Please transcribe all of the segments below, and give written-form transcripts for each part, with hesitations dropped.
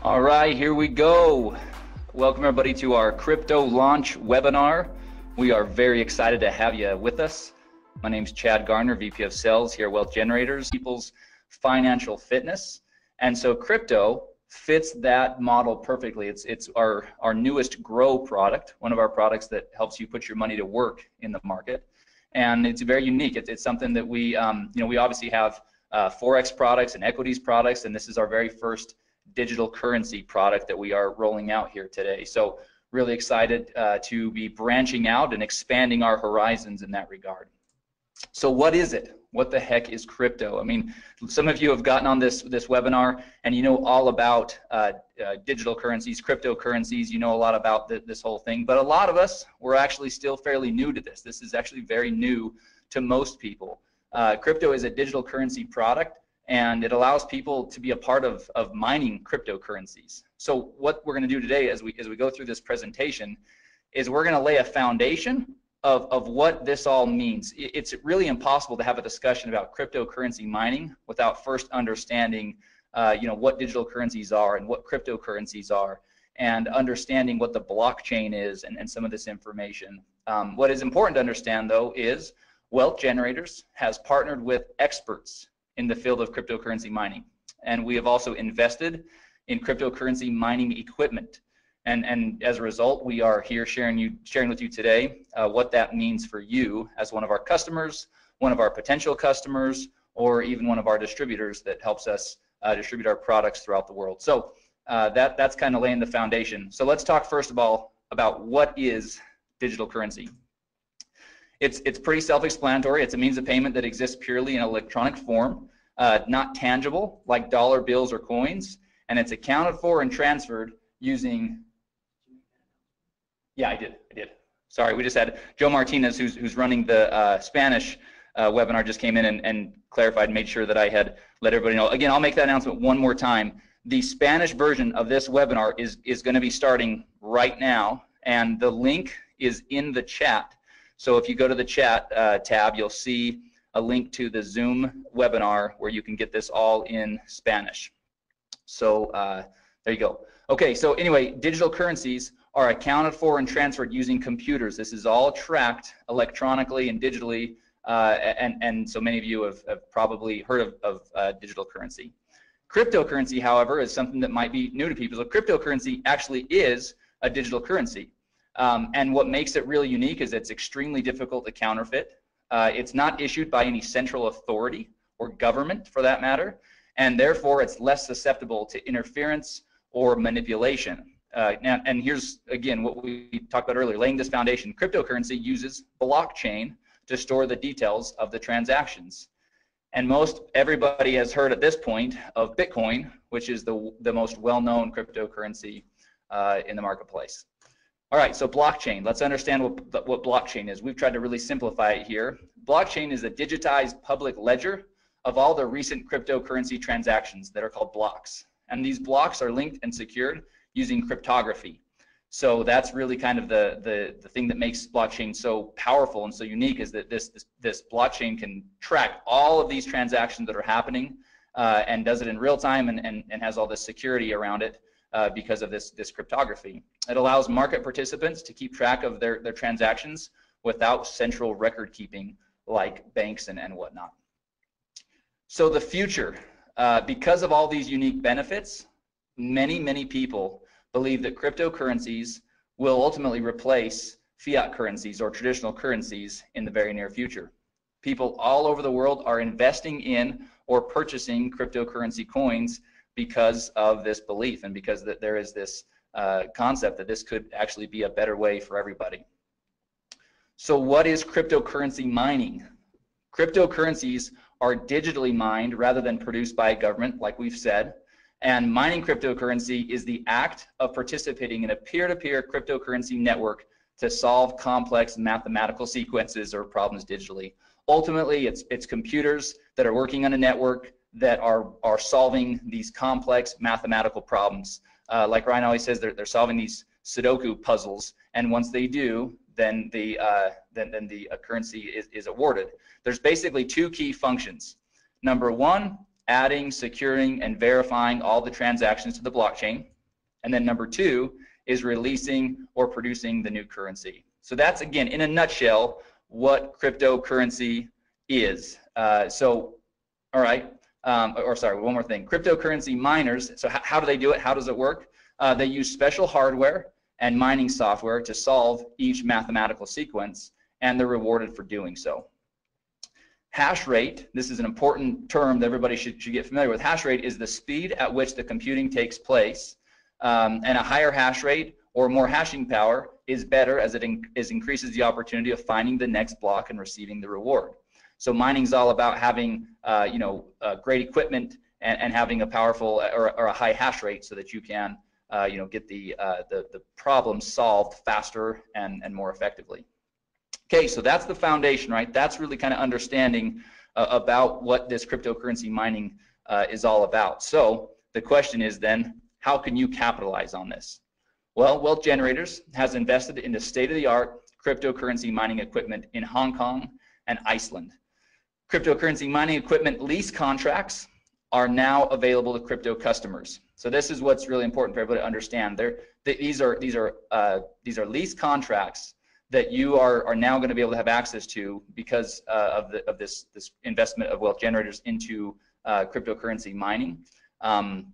All right, here we go. Welcome everybody to our crypto launch webinar. We are very excited to have you with us. My name is Chad Garner, VP of Sales here at Wealth Generators, people's financial fitness. And so crypto fits that model perfectly. It's our newest Grow product, one of our products that helps you put your money to work in the market. And it's very unique. It's something that we obviously have Forex products and equities products, and this is our very first digital currency product that we are rolling out here today. So really excited to be branching out and expanding our horizons in that regard. So what is it? What the heck is crypto? I mean, some of you have gotten on this webinar and you know all about digital currencies, cryptocurrencies, you know a lot about this whole thing, but a lot of us, we're actually still fairly new to this. This is actually very new to most people. Crypto is a digital currency product, and it allows people to be a part of mining cryptocurrencies. So what we're going to do today as we go through this presentation is we're going to lay a foundation of what this all means. It's really impossible to have a discussion about cryptocurrency mining without first understanding what digital currencies are and what cryptocurrencies are, and understanding what the blockchain is and some of this information. What is important to understand though is Wealth Generators has partnered with experts in the field of cryptocurrency mining, and we have also invested in cryptocurrency mining equipment, and as a result we are here sharing with you today what that means for you as one of our customers, one of our potential customers, or even one of our distributors that helps us distribute our products throughout the world. So that's kind of laying the foundation. So let's talk first of all about what is digital currency. It's pretty self-explanatory. It's a means of payment that exists purely in electronic form, not tangible like dollar bills or coins, and it's accounted for and transferred using. Yeah, I did. Sorry, we just had Joe Martinez, who's running the Spanish webinar, just came in and clarified, made sure that I had let everybody know. Again, I'll make that announcement one more time. The Spanish version of this webinar is going to be starting right now, and the link is in the chat. So if you go to the chat tab, you'll see a link to the Zoom webinar where you can get this all in Spanish. So there you go. Okay, so anyway, digital currencies are accounted for and transferred using computers. This is all tracked electronically and digitally, and so many of you have probably heard of digital currency. Cryptocurrency, however, is something that might be new to people. So cryptocurrency actually is a digital currency. And what makes it really unique is it's extremely difficult to counterfeit. It's not issued by any central authority or government for that matter, and therefore it's less susceptible to interference or manipulation. And here's again what we talked about earlier, laying this foundation. Cryptocurrency uses blockchain to store the details of the transactions. And most everybody has heard at this point of Bitcoin, which is the most well-known cryptocurrency in the marketplace. All right, so blockchain. Let's understand what blockchain is. We've tried to really simplify it here. Blockchain is a digitized public ledger of all the recent cryptocurrency transactions that are called blocks. And these blocks are linked and secured using cryptography. So that's really kind of the thing that makes blockchain so powerful and so unique, is that this blockchain can track all of these transactions that are happening and does it in real time and has all this security around it. Because of this cryptography. It allows market participants to keep track of their transactions without central record keeping like banks and whatnot. So the future, because of all these unique benefits, many people believe that cryptocurrencies will ultimately replace fiat currencies or traditional currencies in the very near future. People all over the world are investing in or purchasing cryptocurrency coins because of this belief and because that there is this concept that this could actually be a better way for everybody. So what is cryptocurrency mining? Cryptocurrencies are digitally mined rather than produced by a government, like we've said, and mining cryptocurrency is the act of participating in a peer-to-peer cryptocurrency network to solve complex mathematical sequences or problems digitally. Ultimately, it's computers that are working on a network that are solving these complex mathematical problems. Like Ryan always says, they're solving these Sudoku puzzles, and once they do, then the currency is awarded. There's basically two key functions. Number one, adding, securing, and verifying all the transactions to the blockchain. And then number 2 is releasing or producing the new currency. So that's, again, in a nutshell, what cryptocurrency is. All right, sorry, one more thing. Cryptocurrency miners, so how do they do it? How does it work? They use special hardware and mining software to solve each mathematical sequence, and they're rewarded for doing so. Hash rate, this is an important term that everybody should get familiar with. Hash rate is the speed at which the computing takes place, and a higher hash rate or more hashing power is better as it increases the opportunity of finding the next block and receiving the reward. So mining is all about having great equipment and having a powerful or a high hash rate so that you can get the problem solved faster and more effectively. Okay, so that's the foundation, right? That's really kind of understanding about what this cryptocurrency mining is all about. So the question is then, how can you capitalize on this? Well, Wealth Generators has invested in the state-of-the-art cryptocurrency mining equipment in Hong Kong and Iceland. Cryptocurrency mining equipment lease contracts are now available to crypto customers. So this is what's really important for everybody to understand. These are lease contracts that you are now going to be able to have access to because of this investment of Wealth Generators into cryptocurrency mining.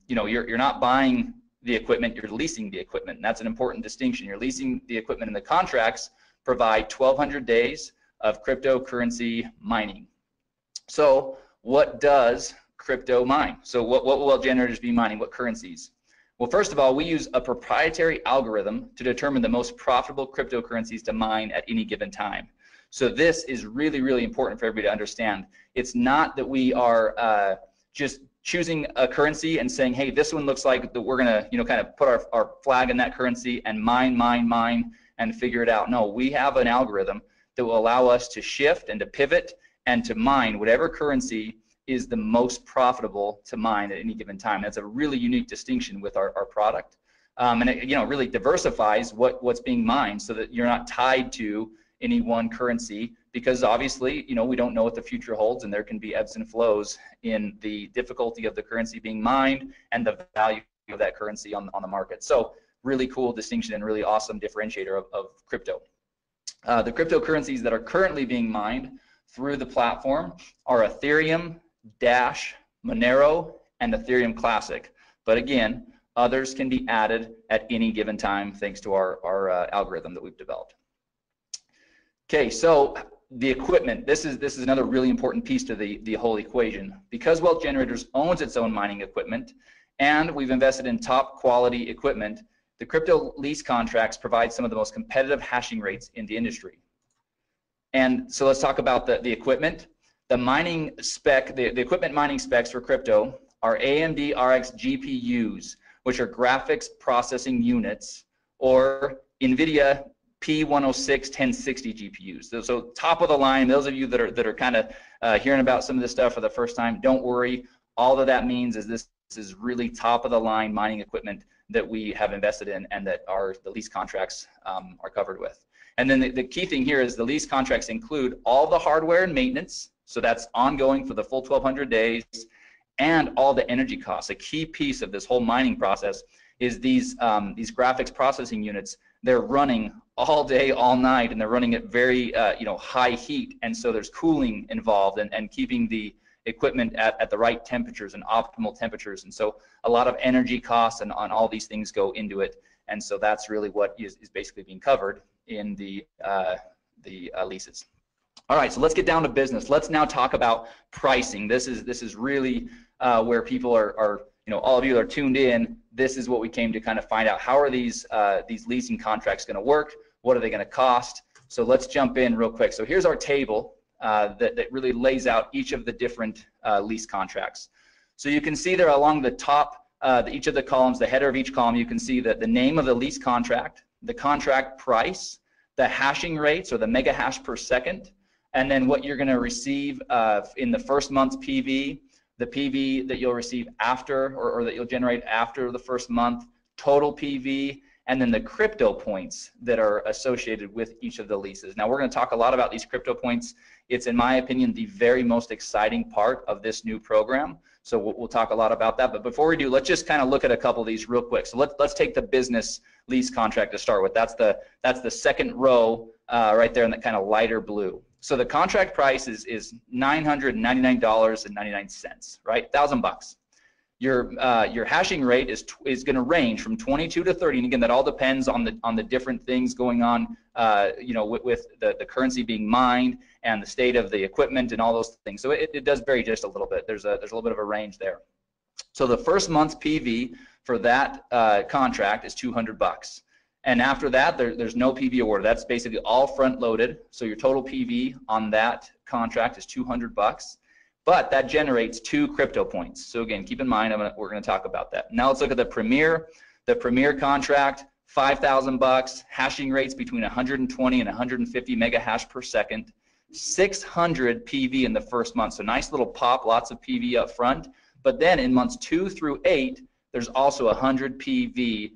You're not buying the equipment, you're leasing the equipment. And that's an important distinction. You're leasing the equipment, and the contracts provide 1,200 days of cryptocurrency mining. So what does crypto mine? So what will Wealth Generators be mining? What currencies? Well, first of all, we use a proprietary algorithm to determine the most profitable cryptocurrencies to mine at any given time. So this is really, really important for everybody to understand. It's not that we are just choosing a currency and saying, hey, this one looks like that we're gonna, kind of put our flag in that currency and mine, and figure it out. No, we have an algorithm that will allow us to shift and to pivot and to mine whatever currency is the most profitable to mine at any given time. That's a really unique distinction with our product. And it really diversifies what's being mined so that you're not tied to any one currency, because obviously, we don't know what the future holds, and there can be ebbs and flows in the difficulty of the currency being mined and the value of that currency on the market. So really cool distinction and really awesome differentiator of crypto. The cryptocurrencies that are currently being mined through the platform are Ethereum, Dash, Monero, and Ethereum Classic. But again, others can be added at any given time thanks to our algorithm that we've developed. Okay, so the equipment, this is another really important piece to the whole equation. Because Wealth Generators owns its own mining equipment, and we've invested in top quality equipment, the crypto lease contracts provide some of the most competitive hashing rates in the industry. And so let's talk about the equipment. The mining spec, the equipment mining specs for crypto are AMD RX GPUs, which are graphics processing units, or NVIDIA P106 1060 GPUs. So top of the line, those of you that are kind of hearing about some of this stuff for the first time, don't worry. All that means is this is really top of the line mining equipment that we have invested in and that the lease contracts are covered with. And then the key thing here is the lease contracts include all the hardware and maintenance, so that's ongoing for the full 1,200 days, and all the energy costs. A key piece of this whole mining process is these graphics processing units. They're running all day, all night, and they're running at very high heat, and so there's cooling involved and keeping the equipment at the right temperatures and optimal temperatures. And so a lot of energy costs and on all these things go into it, and so that's really what is basically being covered in the leases. All right, so let's get down to business. Let's now talk about pricing. This is really where people are all of you that are tuned in. This is what we came to kind of find out. How are these leasing contracts going to work? What are they going to cost? So let's jump in real quick. So here's our table that really lays out each of the different lease contracts. So you can see there along the top, each of the columns, the header of each column, you can see that the name of the lease contract, the contract price, the hashing rates or the mega hash per second, and then what you're going to receive in the first month's PV, the PV that you'll receive after or that you'll generate after the first month, total PV, and then the crypto points that are associated with each of the leases. Now we're going to talk a lot about these crypto points. It's, in my opinion, the very most exciting part of this new program. So we'll talk a lot about that. But before we do, let's just kind of look at a couple of these real quick. So let's take the business lease contract to start with. That's the second row right there in that kind of lighter blue. So the contract price is $999.99, right? $1,000. Your hashing rate is going to range from 22 to 30, and again, that all depends on the different things going on, you know, with the currency being mined and the state of the equipment and all those things. So it does vary just a little bit. There's a little bit of a range there. So the first month's PV for that contract is $200, and after that, there's no PV awarded. That's basically all front loaded. So your total PV on that contract is $200. But that generates 2 crypto points. So again, keep in mind, we're going to talk about that. Now let's look at the Premier. The Premier contract, $5,000, hashing rates between 120 and 150 mega hash per second, 600 PV in the first month. So nice little pop, lots of PV up front. But then in months 2 through 8, there's also 100 PV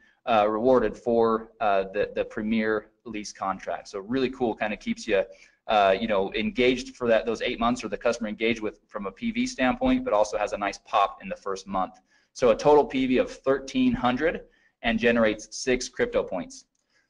rewarded for the Premier lease contract. So really cool, kind of keeps you you know, engaged for those 8 months, or the customer engaged with from a PV standpoint, but also has a nice pop in the first month. So a total PV of 1,300 and generates 6 crypto points.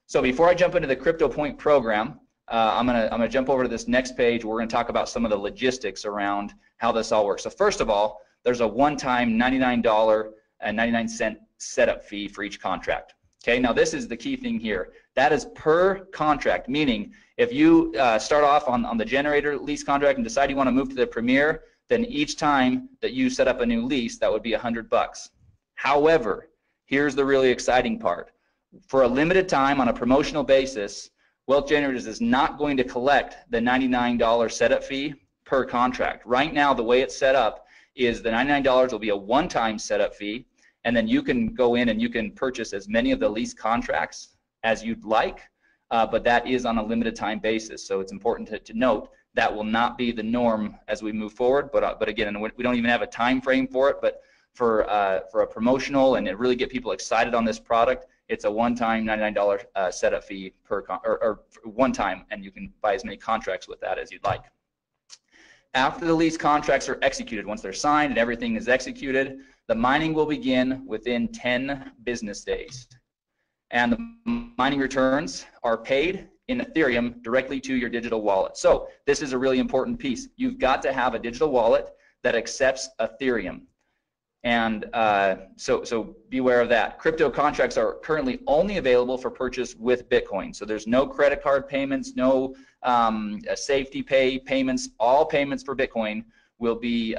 So before I jump into the crypto point program, I'm gonna jump over to this next page. We're gonna talk about some of the logistics around how this all works. So first of all, there's a one-time $99.99 setup fee for each contract. Okay, now this is the key thing here. That is per contract, meaning if you start off on the generator lease contract and decide you want to move to the Premier, then each time that you set up a new lease, that would be $100. However, here's the really exciting part. For a limited time on a promotional basis, Wealth Generators is not going to collect the $99 setup fee per contract. Right now, the way it's set up is the $99 will be a one-time setup fee, and then you can go in and you can purchase as many of the lease contracts as you'd like, but that is on a limited time basis. So it's important to note that will not be the norm as we move forward. But again, we don't even have a time frame for it. But for a promotional and to really get people excited on this product, it's a one-time $99 setup fee or one time, and you can buy as many contracts with that as you'd like. After the lease contracts are executed, once they're signed and everything is executed, the mining will begin within 10 business days. And the mining returns are paid in Ethereum directly to your digital wallet. So this is a really important piece. You've got to have a digital wallet that accepts Ethereum. And so beware of that. Crypto contracts are currently only available for purchase with Bitcoin. So there's no credit card payments, no safety payments. All payments for Bitcoin will be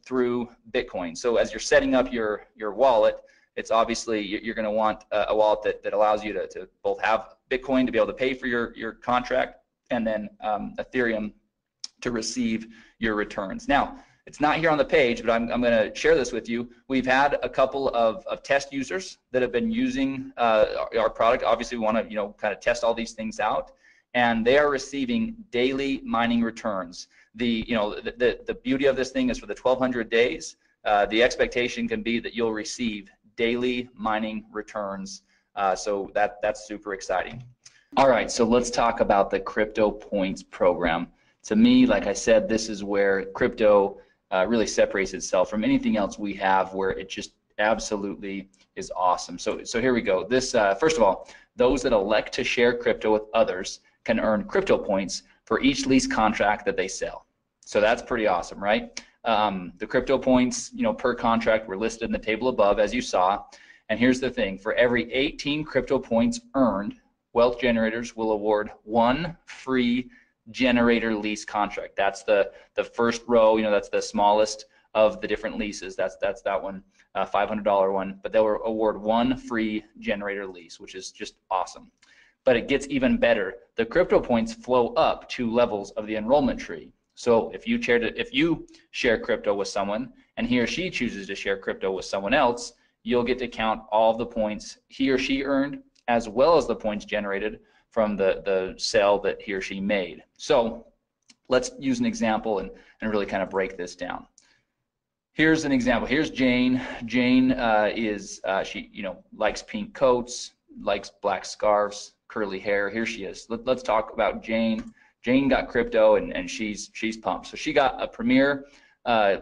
through Bitcoin. So as you're setting up your wallet, it's obviously you're going to want a wallet that allows you to both have Bitcoin to be able to pay for your contract, and then Ethereum to receive your returns. Now, it's not here on the page, but I'm going to share this with you. We've had a couple of test users that have been using our product. Obviously, we want to kind of test all these things out, and they are receiving daily mining returns. The beauty of this thing is for the 1,200 days, the expectation can be that you'll receive daily mining returns. So that's super exciting. All right, so let's talk about the Crypto Points program. To me, like I said, this is where crypto really separates itself from anything else we have, where it just absolutely is awesome. So here we go. This first of all, those that elect to share crypto with others can earn crypto points for each lease contract that they sell. So that's pretty awesome, right? The crypto points, per contract were listed in the table above, as you saw. And here's the thing: for every 18 crypto points earned, Wealth Generators will award 1 free generator lease contract. That's the first row. That's the smallest of the different leases. That's that one, $500 one. But they'll award 1 free generator lease, which is just awesome. But it gets even better. The crypto points flow up 2 levels of the enrollment tree. So if you share crypto with someone and he or she chooses to share crypto with someone else, you'll get to count all the points he or she earned, as well as the points generated from the sale that he or she made. So let's use an example and really kind of break this down. Here's an example. Here's Jane. Jane she likes pink coats, likes black scarves, curly hair. Here she is. Let's talk about Jane. Jane got crypto, and she's pumped. So she got a Premier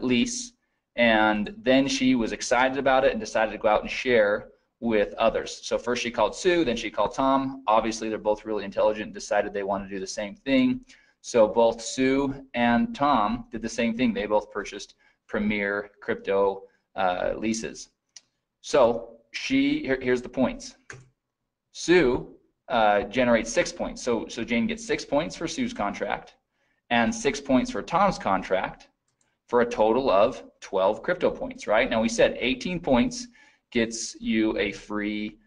lease, and then she was excited about it and decided to go out and share with others. So first she called Sue, then she called Tom. Obviously they're both really intelligent and decided they want to do the same thing. So both Sue and Tom did the same thing. They both purchased Premier crypto leases. So here's the points. Sue generates 6 points. So Jane gets 6 points for Sue's contract and 6 points for Tom's contract for a total of 12 crypto points, right? Now we said 18 points gets you a free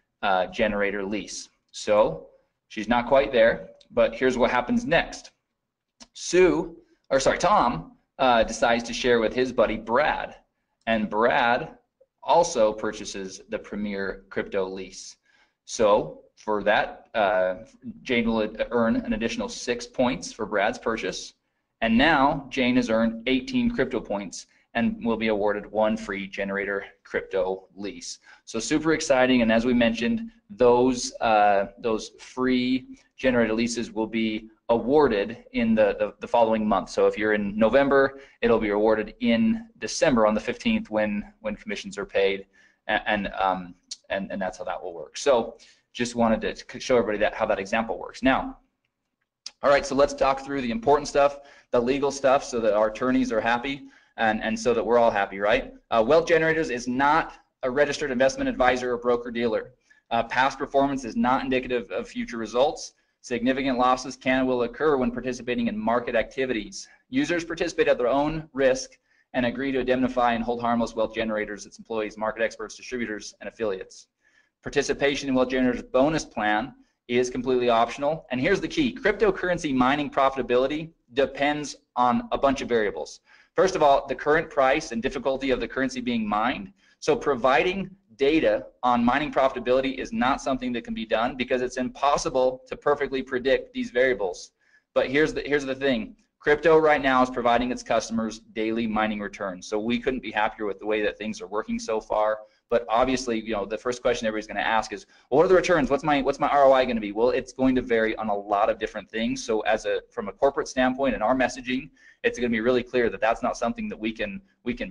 generator lease. So she's not quite there, but here's what happens next. Tom decides to share with his buddy Brad, and Brad also purchases the Premier crypto lease. So for that, Jane will earn an additional 6 points for Brad's purchase, and now Jane has earned 18 crypto points and will be awarded 1 free generator crypto lease. So super exciting, and as we mentioned, those free generator leases will be awarded in the following month. So if you're in November, it'll be awarded in December on the 15th when commissions are paid, and that's how that will work. So just wanted to show everybody how that example works. Now, all right, so let's talk through the important stuff, the legal stuff, so that our attorneys are happy. And so that we're all happy, right? Wealth Generators is not a registered investment advisor or broker-dealer. Past performance is not indicative of future results. Significant losses can and will occur when participating in market activities. Users participate at their own risk and agree to indemnify and hold harmless Wealth Generators, its employees, market experts, distributors, and affiliates. Participation in Wealth Generators bonus plan is completely optional. And here's the key. Cryptocurrency mining profitability depends on a bunch of variables. First of all, the current price and difficulty of the currency being mined. So providing data on mining profitability is not something that can be done because it's impossible to perfectly predict these variables. But here's the thing. Crypto right now is providing its customers daily mining returns. So we couldn't be happier with the way that things are working so far. But obviously, you know, the first question everybody's going to ask is, well, what are the returns? What's my ROI going to be? Well, it's going to vary on a lot of different things. So from a corporate standpoint in our messaging, it's going to be really clear that that's not something that we can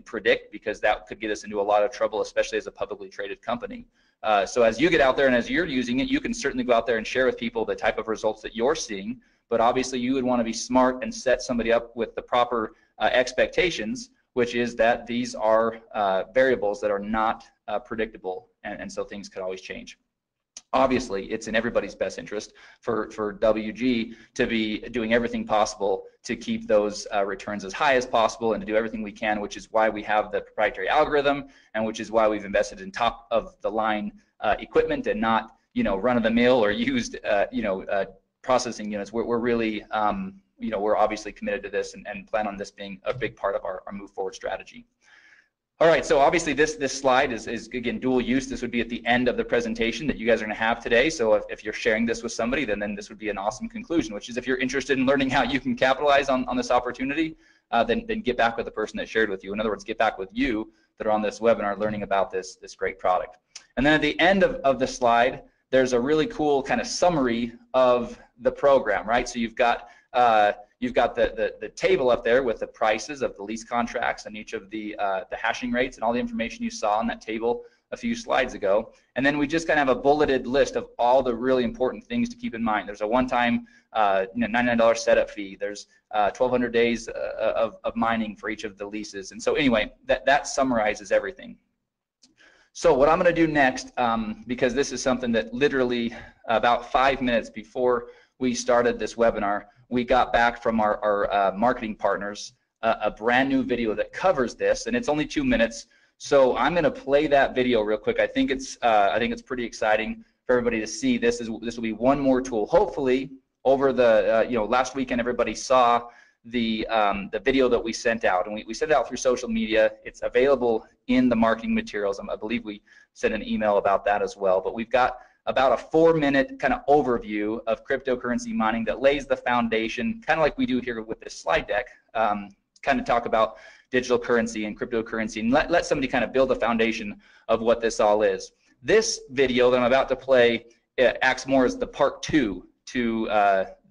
predict, because that could get us into a lot of trouble, especially as a publicly traded company. So as you get out there and as you're using it, you can certainly go out there and share with people the type of results that you're seeing. But obviously, you would want to be smart and set somebody up with the proper expectations, which is that these are variables that are not predictable, and so things could always change. Obviously, it's in everybody's best interest for WG to be doing everything possible to keep those returns as high as possible and to do everything we can, which is why we have the proprietary algorithm, and which is why we've invested in top of the line equipment and not, you know, run of the mill or used processing units. We're really you know, we're obviously committed to this and plan on this being a big part of our move forward strategy. All right, so obviously this slide is again dual use. This would be at the end of the presentation that you guys are going to have today. So if you're sharing this with somebody, then this would be an awesome conclusion, which is if you're interested in learning how you can capitalize on this opportunity, then get back with the person that shared with you. In other words, get back with you that are on this webinar learning about this great product. And then at the end of the slide, there's a really cool kind of summary of the program, right? So you've got the table up there with the prices of the lease contracts and each of the hashing rates and all the information you saw on that table a few slides ago. And then we just kind of have a bulleted list of all the really important things to keep in mind. There's a one-time $99 setup fee. There's 1,200 days of mining for each of the leases. And so anyway, that summarizes everything. So what I'm going to do next, because this is something that literally about 5 minutes before we started this webinar, we got back from our marketing partners a brand new video that covers this, and it's only 2 minutes. So I'm going to play that video real quick. I think it's pretty exciting for everybody to see. This will be one more tool. Hopefully, over the last weekend, everybody saw the video that we sent out, and we sent it out through social media. It's available in the marketing materials. I believe we sent an email about that as well. But we've got about a 4-minute kind of overview of cryptocurrency mining that lays the foundation, kind of like we do here with this slide deck, kind of talk about digital currency and cryptocurrency, and let somebody kind of build a foundation of what this all is. This video that I'm about to play acts more as the part 2 to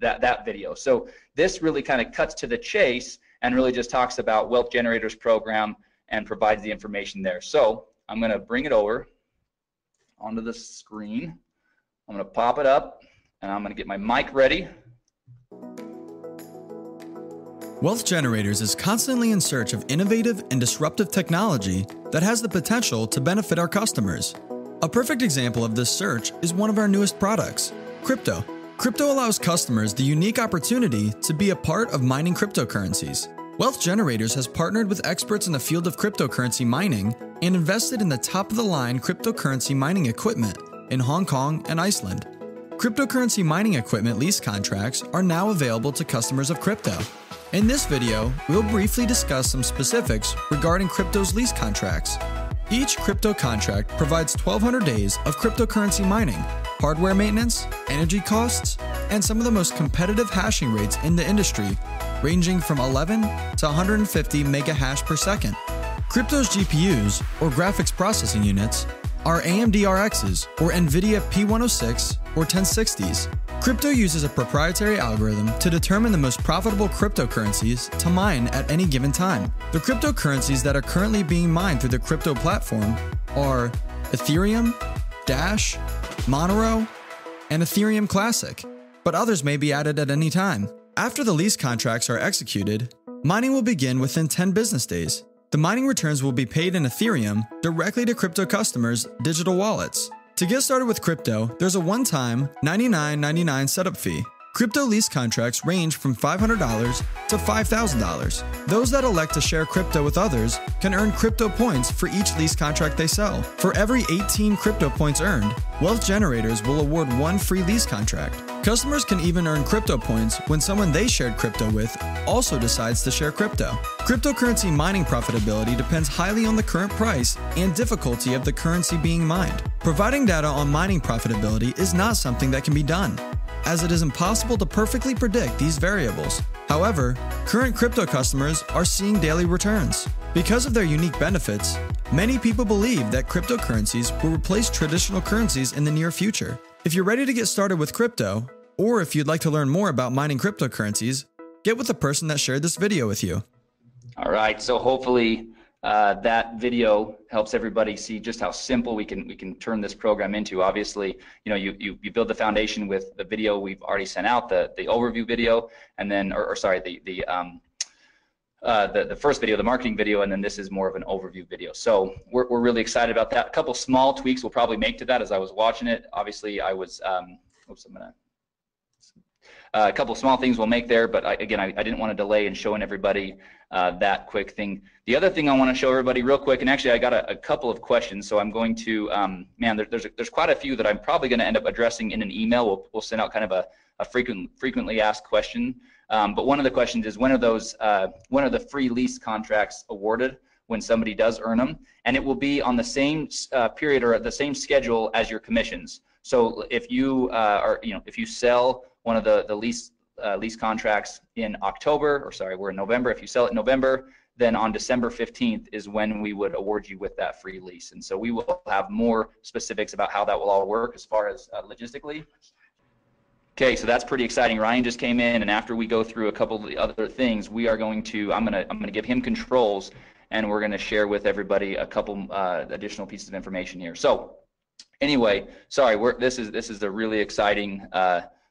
that video. So this really kind of cuts to the chase and really just talks about Wealth Generators program and provides the information there. So I'm going to bring it over onto the screen. I'm going to pop it up, and I'm going to get my mic ready. Wealth Generators is constantly in search of innovative and disruptive technology that has the potential to benefit our customers. A perfect example of this search is one of our newest products, crypto. Crypto allows customers the unique opportunity to be a part of mining cryptocurrencies. Wealth Generators has partnered with experts in the field of cryptocurrency mining and invested in the top-of-the-line cryptocurrency mining equipment in Hong Kong and Iceland. Cryptocurrency mining equipment lease contracts are now available to customers of crypto. In this video, we'll briefly discuss some specifics regarding crypto's lease contracts. Each crypto contract provides 1,200 days of cryptocurrency mining, hardware maintenance, energy costs, and some of the most competitive hashing rates in the industry, ranging from 11 to 150 mega hash per second. Crypto's GPUs, or graphics processing units, are AMD RXs, or NVIDIA P106 or 1060s. Crypto uses a proprietary algorithm to determine the most profitable cryptocurrencies to mine at any given time. The cryptocurrencies that are currently being mined through the crypto platform are Ethereum, Dash, Monero, and Ethereum Classic, but others may be added at any time. After the lease contracts are executed, mining will begin within 10 business days. The mining returns will be paid in Ethereum directly to crypto customers' digital wallets. To get started with crypto, there's a one-time $99.99 setup fee. Crypto lease contracts range from $500 to $5,000. Those that elect to share crypto with others can earn crypto points for each lease contract they sell. For every 18 crypto points earned, Wealth Generators will award one free lease contract. Customers can even earn crypto points when someone they shared crypto with also decides to share crypto. Cryptocurrency mining profitability depends highly on the current price and difficulty of the currency being mined. Providing data on mining profitability is not something that can be done, as it is impossible to perfectly predict these variables. However, current crypto customers are seeing daily returns. Because of their unique benefits, many people believe that cryptocurrencies will replace traditional currencies in the near future. If you're ready to get started with crypto, or if you'd like to learn more about mining cryptocurrencies, get with the person that shared this video with you. All right, so hopefully that video helps everybody see just how simple we can turn this program into. Obviously, you know, you build the foundation with the video we've already sent out, the overview video, and then, the first video, the marketing video, and then this is more of an overview video. So we're really excited about that. A couple small tweaks we'll probably make to that as I was watching it. Obviously, I was, a couple small things we'll make there, but I didn't want to delay in showing everybody that quick thing. The other thing I want to show everybody real quick, and actually I got a couple of questions, so I'm going to, there's quite a few that I'm probably going to end up addressing in an email. We'll send out kind of a frequently asked question. But one of the questions is, when are the free lease contracts awarded when somebody does earn them? And it will be on the same period or the same schedule as your commissions. So if you if you sell one of the lease contracts in October, or sorry, we're in November. If you sell it in November, then on December 15th is when we would award you with that free lease. And so we will have more specifics about how that will all work as far as logistically. Okay, so that's pretty exciting. Ryan just came in, and after we go through a couple of the other things, we are going to, I'm gonna give him controls, and we're gonna share with everybody a couple additional pieces of information here. So anyway, sorry, this is a really exciting thing.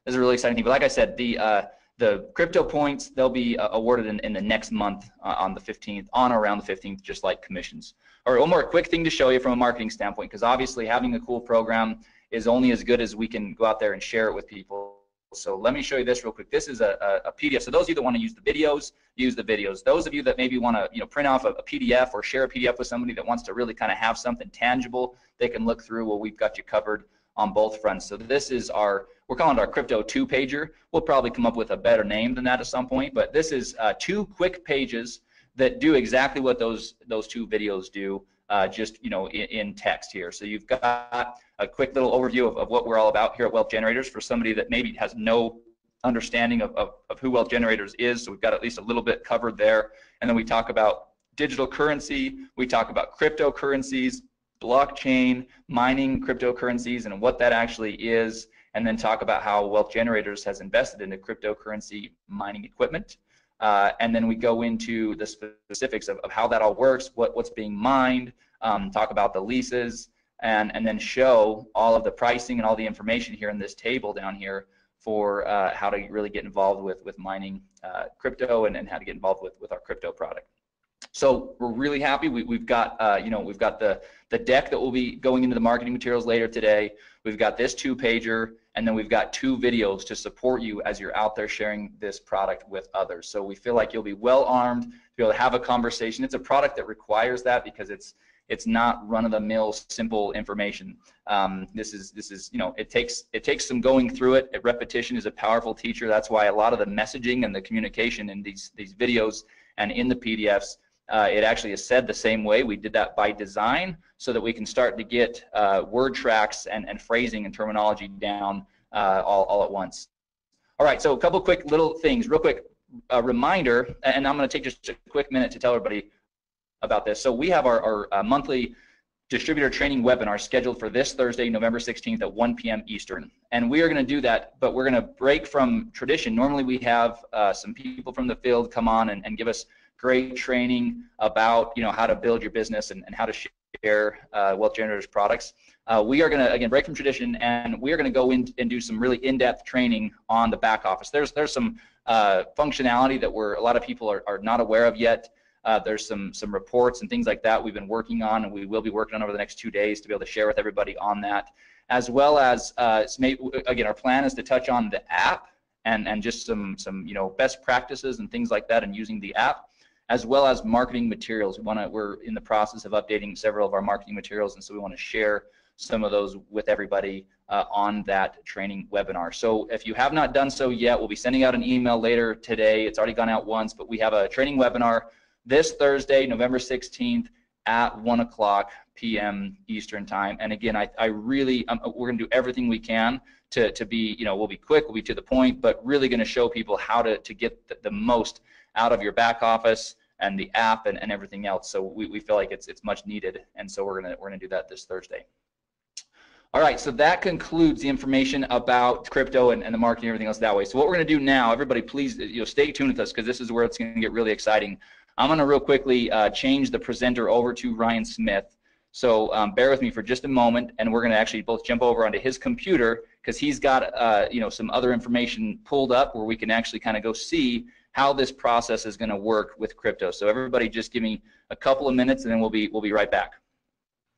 But like I said, the crypto points, they'll be awarded in the next month on the 15th, on or around the 15th, just like commissions. All right, one more quick thing to show you from a marketing standpoint, because obviously having a cool program is only as good as we can go out there and share it with people. So let me show you this real quick. This is a PDF. So those of you that want to use the videos, use the videos. Those of you that maybe want to print off a PDF or share a PDF with somebody that wants to really kind of have something tangible they can look through, well, we've got you covered on both fronts. So this is we're calling it our Crypto 2-pager. We'll probably come up with a better name than that at some point, but this is 2 quick pages that do exactly what those 2 videos do, just in text here. So you've got a quick little overview of what we're all about here at Wealth Generators for somebody that maybe has no understanding of who Wealth Generators is. So we've got at least a little bit covered there. And then we talk about digital currency, we talk about cryptocurrencies, blockchain, mining cryptocurrencies, and what that actually is, and then talk about how Wealth Generators has invested into cryptocurrency mining equipment. And then we go into the specifics of how that all works, what's being mined, talk about the leases, and then show all of the pricing and all the information here in this table down here for how to really get involved with mining crypto and how to get involved with our crypto product. So we're really happy. We've got we've got the deck that will be going into the marketing materials later today. We've got this 2-pager, and then we've got 2 videos to support you as you're out there sharing this product with others. So we feel like you'll be well armed to be able to have a conversation. It's a product that requires that because it's not run-of-the-mill simple information. This is it takes some going through it. Repetition is a powerful teacher. That's why a lot of the messaging and the communication in these videos and in the PDFs, it actually is said the same way. We did that by design so that we can start to get word tracks and phrasing and terminology down all at once. All right, so a couple quick little things. Real quick reminder, and I'm going to take just a quick minute to tell everybody about this. So we have our monthly distributor training webinar scheduled for this Thursday, November 16th at 1 p.m. Eastern. And we are going to do that, but we're going to break from tradition. Normally we have some people from the field come on and give us great training about how to build your business and how to share Wealth Generators products. We are going to, again, break from tradition, and we are going to go in and do some really in-depth training on the back office. There's some functionality that a lot of people are not aware of yet. There's some reports and things like that we've been working on, and we will be working on over the next 2 days to be able to share with everybody on that, as well as again, our plan is to touch on the app and just some best practices and things like that, and using the app, as well as marketing materials. We're in the process of updating several of our marketing materials, and so we want to share some of those with everybody on that training webinar. So if you have not done so yet, we'll be sending out an email later today. It's already gone out once, but we have a training webinar this Thursday, November 16th at 1 p.m. Eastern time. And again, we're going to do everything we can to be, we'll be quick, we'll be to the point, but really going to show people how to get the most out of your back office and the app and everything else. So we feel like it's much needed, and so we're gonna do that this Thursday. All right, so that concludes the information about crypto and the marketing and everything else that way. So what we're gonna do now, everybody please stay tuned with us, because this is where it's gonna get really exciting. I'm gonna real quickly change the presenter over to Ryan Smith. So bear with me for just a moment, and we're gonna actually both jump over onto his computer, because he's got some other information pulled up where we can actually kind of go see how this process is going to work with crypto. So everybody just give me a couple of minutes, and then we'll be right back.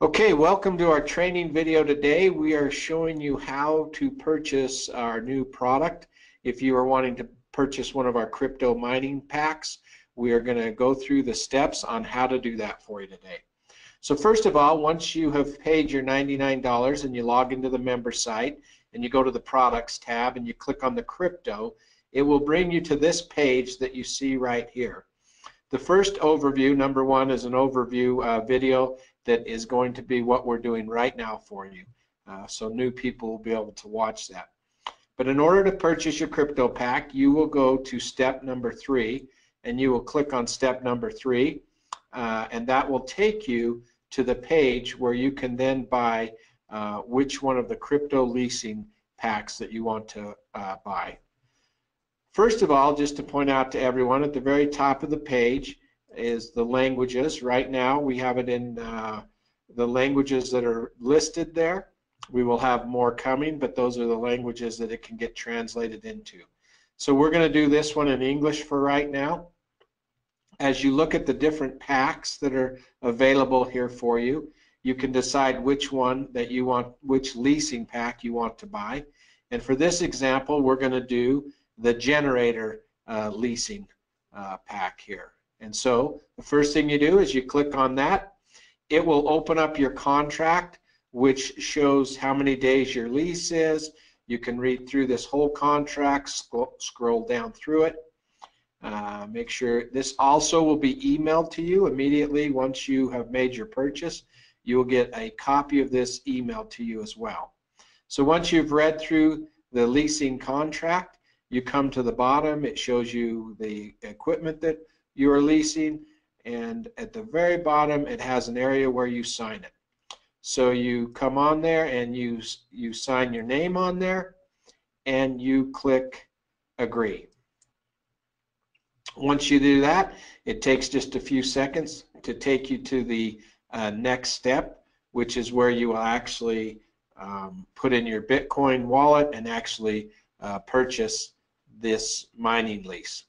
Okay, welcome to our training video today. We are showing you how to purchase our new product. If you are wanting to purchase one of our crypto mining packs, we are going to go through the steps on how to do that for you today. So first of all, once you have paid your $99 and you log into the member site and you go to the products tab and you click on the crypto, it will bring you to this page that you see right here. The first overview, number 1, is an overview video that is going to be what we're doing right now for you. So new people will be able to watch that. But in order to purchase your crypto pack, you will go to step number 3, and you will click on step number 3, and that will take you to the page where you can then buy which one of the crypto leasing packs that you want to buy. First of all, just to point out to everyone, at the very top of the page is the languages. Right now we have it in the languages that are listed there. We will have more coming, but those are the languages that it can get translated into. So we're going to do this one in English for right now. As you look at the different packs that are available here for you, you can decide which one that you want, which leasing pack you want to buy. And for this example, we're going to do the generator leasing pack here. And so the first thing you do is you click on that. It will open up your contract, which shows how many days your lease is. You can read through this whole contract, scroll down through it. Make sure this also will be emailed to you immediately once you have made your purchase. You will get a copy of this emailed to you as well. So once you've read through the leasing contract, you come to the bottom. It shows you the equipment that you are leasing, and at the very bottom it has an area where you sign it. So you come on there and you sign your name on there and you click agree. Once you do that, it takes just a few seconds to take you to the next step, which is where you will actually put in your Bitcoin wallet and actually purchase this mining lease.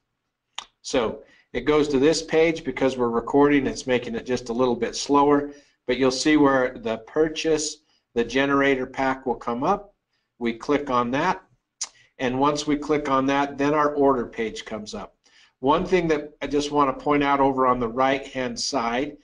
So it goes to this page. Because we're recording, it's making it just a little bit slower, but you'll see where the purchase, the generator pack will come up. We click on that, and once we click on that, then our order page comes up. One thing that I just want to point out over on the right hand side,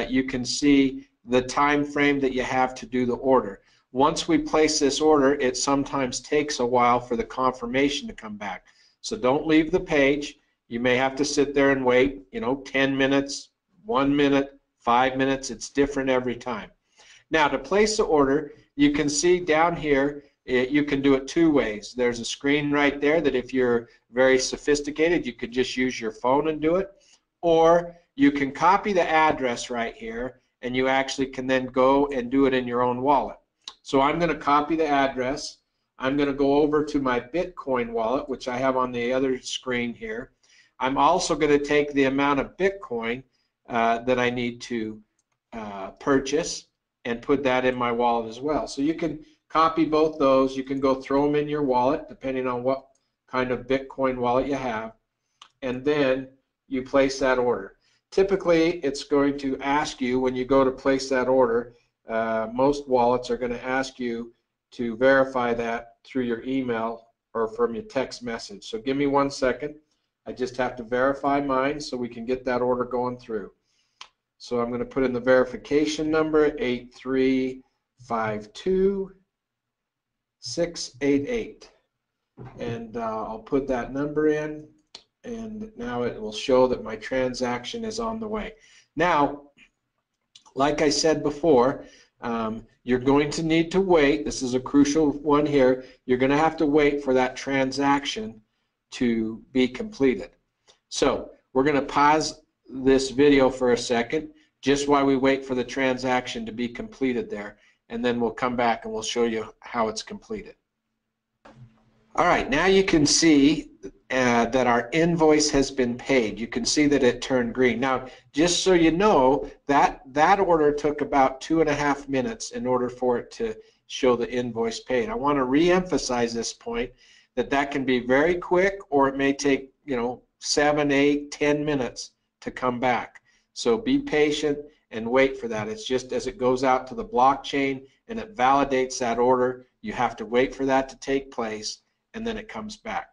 you can see the time frame that you have to do the order. Once we place this order, it sometimes takes a while for the confirmation to come back. So don't leave the page. You may have to sit there and wait, 10 minutes, 1 minute, 5 minutes. It's different every time. Now, to place the order, you can see down here, you can do it two ways. There's a screen right there that if you're very sophisticated, you could just use your phone and do it. Or you can copy the address right here, and you actually can then go and do it in your own wallet. So I'm going to copy the address. I'm going to go over to my Bitcoin wallet, which I have on the other screen here. I'm also going to take the amount of Bitcoin that I need to purchase and put that in my wallet as well. So you can copy both those. You can go throw them in your wallet depending on what kind of Bitcoin wallet you have, and then you place that order. Typically, it's going to ask you when you go to place that order, most wallets are going to ask you to verify that through your email or from your text message. So give me 1 second. I just have to verify mine so we can get that order going through. So I'm going to put in the verification number, 8352688, and I'll put that number in, and now it will show that my transaction is on the way. Now, like I said before, you're going to need to wait. This is a crucial one here. You're going to have to wait for that transaction to be completed. So we're going to pause this video for a second just while we wait for the transaction to be completed there, and then we'll come back and we'll show you how it's completed. All right, now you can see that our invoice has been paid. You can see that it turned green. Now, just so you know, that order took about 2.5 minutes in order for it to show the invoice paid. I want to re-emphasize this point, that can be very quick, or it may take 7, 8, 10 minutes to come back. So be patient and wait for that. It's just as it goes out to the blockchain and it validates that order, you have to wait for that to take place, and then it comes back.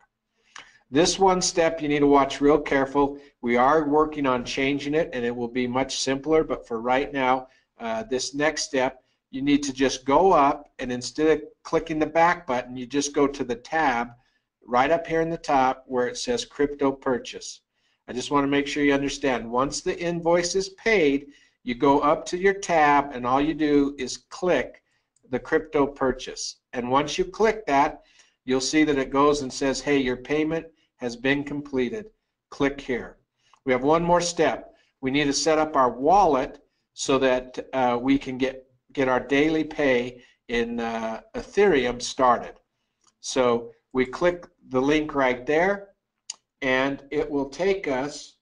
This one step you need to watch real careful. We are working on changing it, and it will be much simpler, but for right now, this next step, you need to just go up, and instead of clicking the back button, you just go to the tab right up here in the top where it says Crypto Purchase. I just want to make sure you understand. Once the invoice is paid, you go up to your tab, and all you do is click the Crypto Purchase. And once you click that, you'll see that it goes and says, hey, your payment has been completed. Click here. We have one more step. We need to set up our wallet so that we can get our daily pay in Ethereum started. So we click the link right there, and it will take us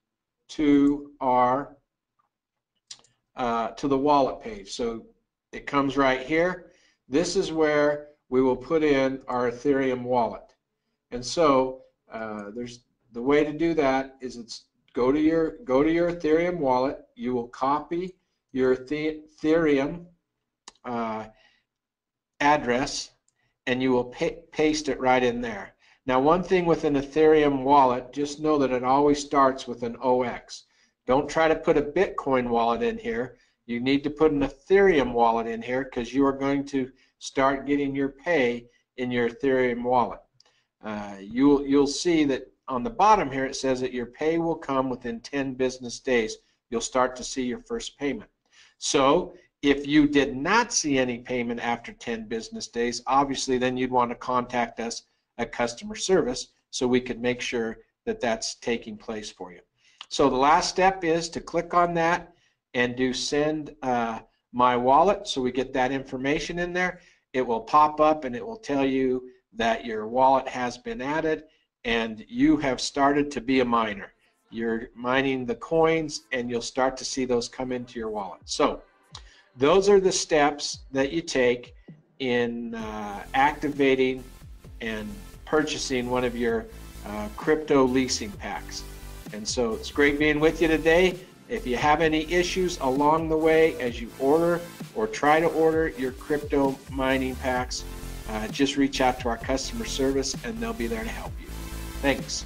to our to the wallet page. So it comes right here. This is where we will put in our Ethereum wallet. And so there's the way to do that is go to your Ethereum wallet. You will copy your Ethereum address, and you will paste it right in there. Now, one thing with an Ethereum wallet, just know that it always starts with an OX. Don't try to put a Bitcoin wallet in here. You need to put an Ethereum wallet in here because you are going to start getting your pay in your Ethereum wallet. You'll see that on the bottom here it says that your pay will come within 10 business days. You'll start to see your first payment. So if you did not see any payment after 10 business days, obviously then you'd want to contact us at customer service so we could make sure that that's taking place for you. So the last step is to click on that and do send My Wallet, so we get that information in there. It will pop up and it will tell you that your wallet has been added and you have started to be a miner. You're mining the coins and you'll start to see those come into your wallet. So those are the steps that you take in activating and purchasing one of your crypto leasing packs. And so it's great being with you today. If you have any issues along the way as you order or try to order your crypto mining packs, just reach out to our customer service and they'll be there to help you. Thanks.